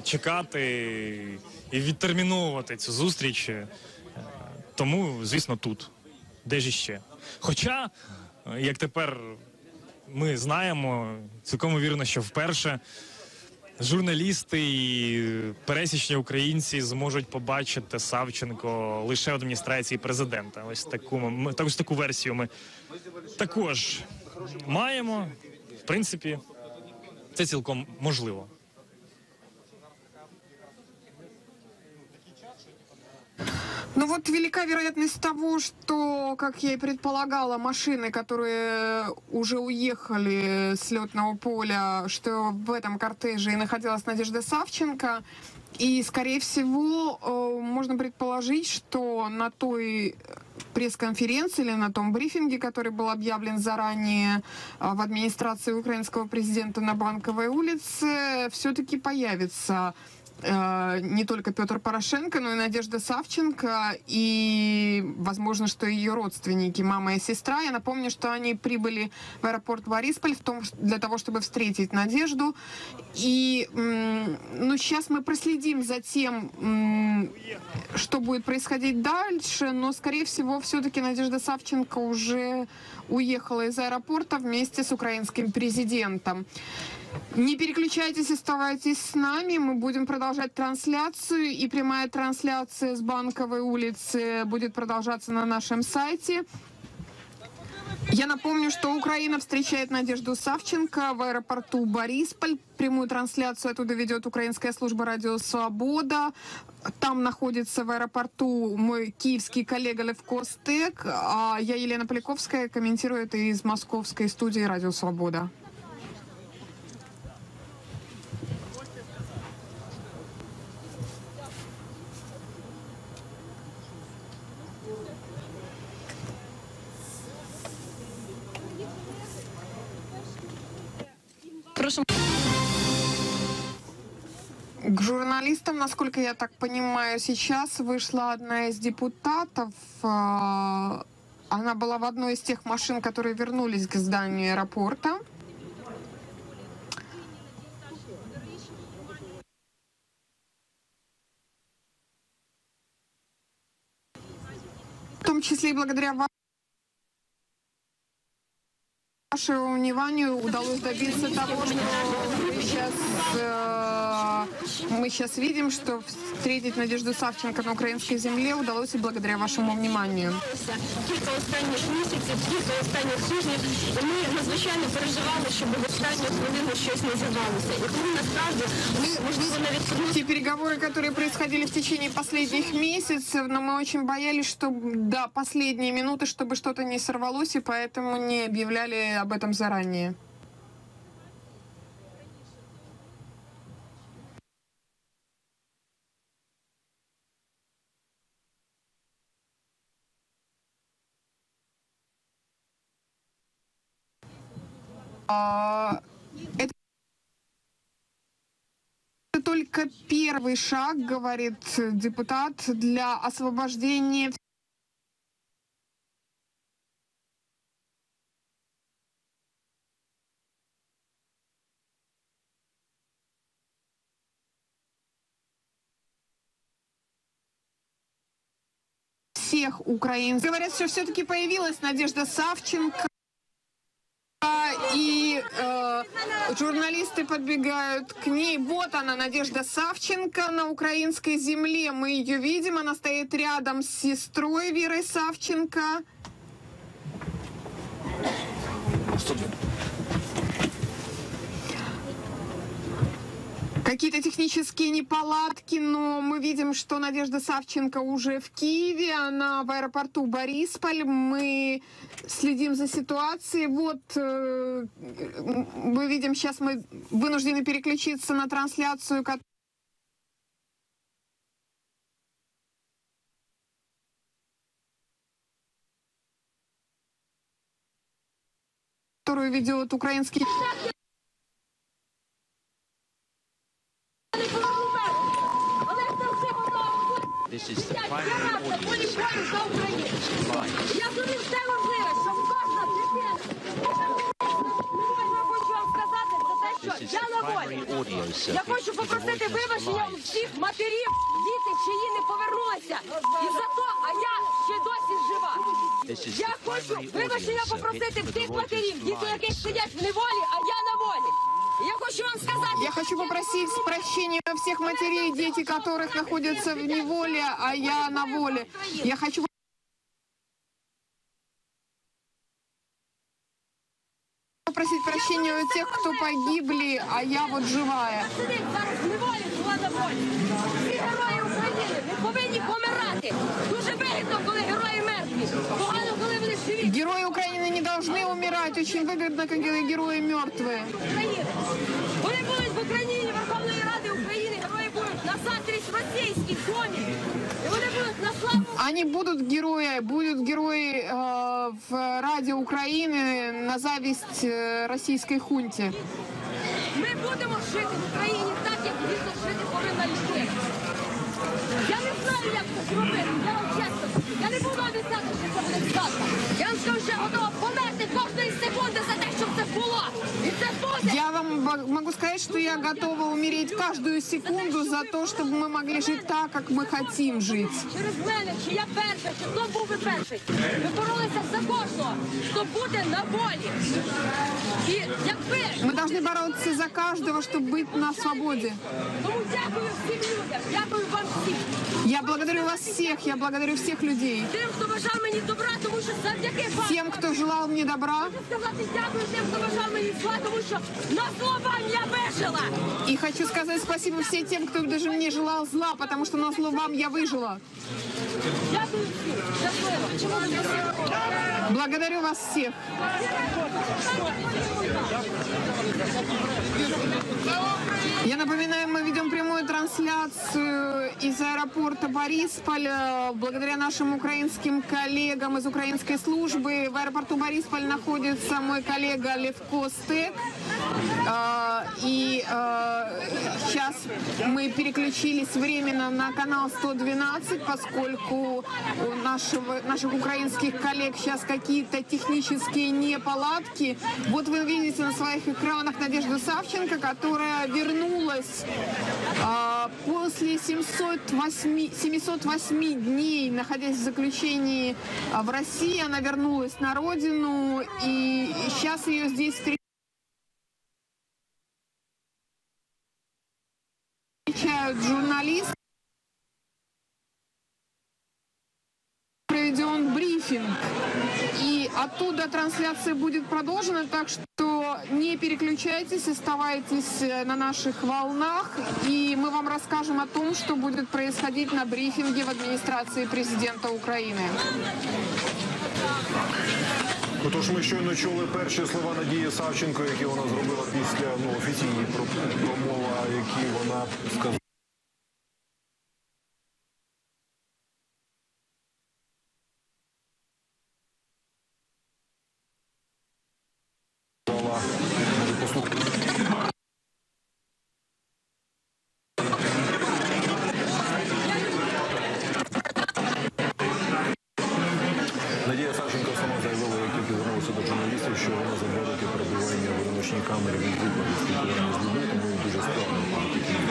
чекати і відтерміновувати цю зустріч. Тому, звісно, тут. Де ж іще? Хоча, як тепер ми знаємо, цілком вірно, що вперше журналісти і пересічні українці зможуть побачити Савченко лише в адміністрації президента. Ось таку версію ми також маємо. В принципі, це цілком можливо. Ну вот велика вероятность того, что, как я и предполагала, машины, которые уже уехали с летного поля, что в этом кортеже и находилась Надежда Савченко. И, скорее всего, можно предположить, что на той пресс-конференции или на том брифинге, который был объявлен заранее в администрации украинского президента на Банковой улице, все-таки появится не только Петр Порошенко, но и Надежда Савченко, и, возможно, что ее родственники, мама и сестра. Я напомню, что они прибыли в аэропорт Борисполь для того, чтобы встретить Надежду. И сейчас мы проследим за тем, что будет происходить дальше, но, скорее всего, все-таки Надежда Савченко уже уехала из аэропорта вместе с украинским президентом. Не переключайтесь, оставайтесь с нами. Мы будем продолжать трансляцию. И прямая трансляция с Банковой улицы будет продолжаться на нашем сайте. Я напомню, что Украина встречает Надежду Савченко в аэропорту Борисполь. Прямую трансляцию оттуда ведет украинская служба «Радио Свобода». Там находится в аэропорту мой киевский коллега Лев Костек. А я, Елена Поляковская, комментирую это из московской студии «Радио Свобода». Прошу. К журналистам, насколько я так понимаю, сейчас вышла одна из депутатов. Она была в одной из тех машин, которые вернулись к зданию аэропорта. В том числе и благодаря вашему вниманию удалось добиться того, что мы сейчас видим, что встретить Надежду Савченко на украинской земле удалось и благодаря вашему вниманию. Кілька останніх місяців, кілька останніх тижнів, і ми надзвичайно переживали, щоб в останню хвилину щось не зірвалося. І тому насправді ми, можливо, навіть... Те переговоры, которые происходили в течение последних месяцев, но мы очень боялись, что до последней минуты, чтобы что-то не сорвалось, и поэтому не объявляли об этом заранее. Это только первый шаг, говорит депутат, для освобождения всех украинцев. Говорят, что все-таки появилась Надежда Савченко. И журналисты подбегают к ней. Вот она, Надежда Савченко, на украинской земле. Мы ее видим. Она стоит рядом с сестрой Верой Савченко. Какие-то технические неполадки, но мы видим, что Надежда Савченко уже в Киеве, она в аэропорту Борисполь. Мы следим за ситуацией. Вот мы видим, сейчас мы вынуждены переключиться на трансляцию, которую ведет украинский... This is the primary audience. Я зробив все можливе, щоб кожна дитина. Можна хочу вам сказати за те, що Я на волі. Я хочу попросити вибачення у всіх матерів, діти, чиї не повернулися. І за то, а я ще досі жива. Я хочу вибачення попросити всіх матерів, діти, яких сидять в неволі, а я на волі. І я хочу вам сказати... Я хочу попросить прощения у всех матерей, дети которых находятся в неволе, а я на воле. Я хочу попросить прощения у тех, кто погибли, а я вот живая. Сидить зараз в неволі, була на волі. Всі герої України не повинні помирати. Дуже вигідно, коли герої мертві. Погано, коли вони живі. Герои Украины не должны умирать. Очень выгодно, когда герои мертвые. України. Вони будуть в Україні, Верховної Ради України, герої будуть на зустріч російській зоні. І вони будуть на славу. Они будут герои в Раде Украины на зависть российской хунте. Ми будемо жити в Україні так, як дійсно жити повинна людина. Я не знаю, як це зробити, я вам чесно. Я не буду обіцяти, що це буде сказка. Я вам скажу, що я готова померти кожної секунди за те, щоб це було. І це буде. Я вам могу сказать, что я готова умереть каждую секунду за то, чтобы мы могли жить так, как мы хотим жить. Через мене, чи я перша, чи хто був би перший. Ми боролися за кожного, хто буде на волі. І якби... Мы должны бороться за каждого, чтобы быть на свободе. Тому дякую всім людям, дякую вам всім. Я благодарю вас всех, я благодарю всех людей. Тим, хто бажав мені добра, тому що завдяки вам. Тем, кто желал мне добра. Хочу сказати дякую тим, хто бажав мені зла, тому що на зло вам я вижила. И хочу сказать спасибо всем тем, кто даже мне желал зла, потому что на зло вам я выжила. Дякую всім. Щасливо. Чому ви не Благодарю вас всех. Я напоминаю, мы ведем прямую трансляцию из аэропорта Борисполь. Благодаря нашим украинским коллегам из украинской службы в аэропорту Борисполь находится мой коллега Левко Стек. И сейчас мы переключились временно на канал 112, поскольку у наших украинских коллег сейчас какие-то технические неполадки. Вот вы видите на своих экранах Надежду Савченко, которая вернулась после 708 дней, находясь в заключении в России. Она вернулась на родину, и сейчас ее здесь встречают журналисты. Проведен брифинг, и оттуда трансляция будет продолжена, так что не переключайтесь, оставайтесь на наших волнах, и мы вам расскажем о том, что будет происходить на брифинге в адміністрації президента України. Отож, ми щойно чули перші слова Надії Савченко, які вона зробила після офіційної промови, які вона сказала. Надія Савченко сама заявила, як тільки звернулася до журналістів, що вона за 2 роки перебування в одиночній камері від виборів спілкування з людьми, тому їй дуже складно бути таким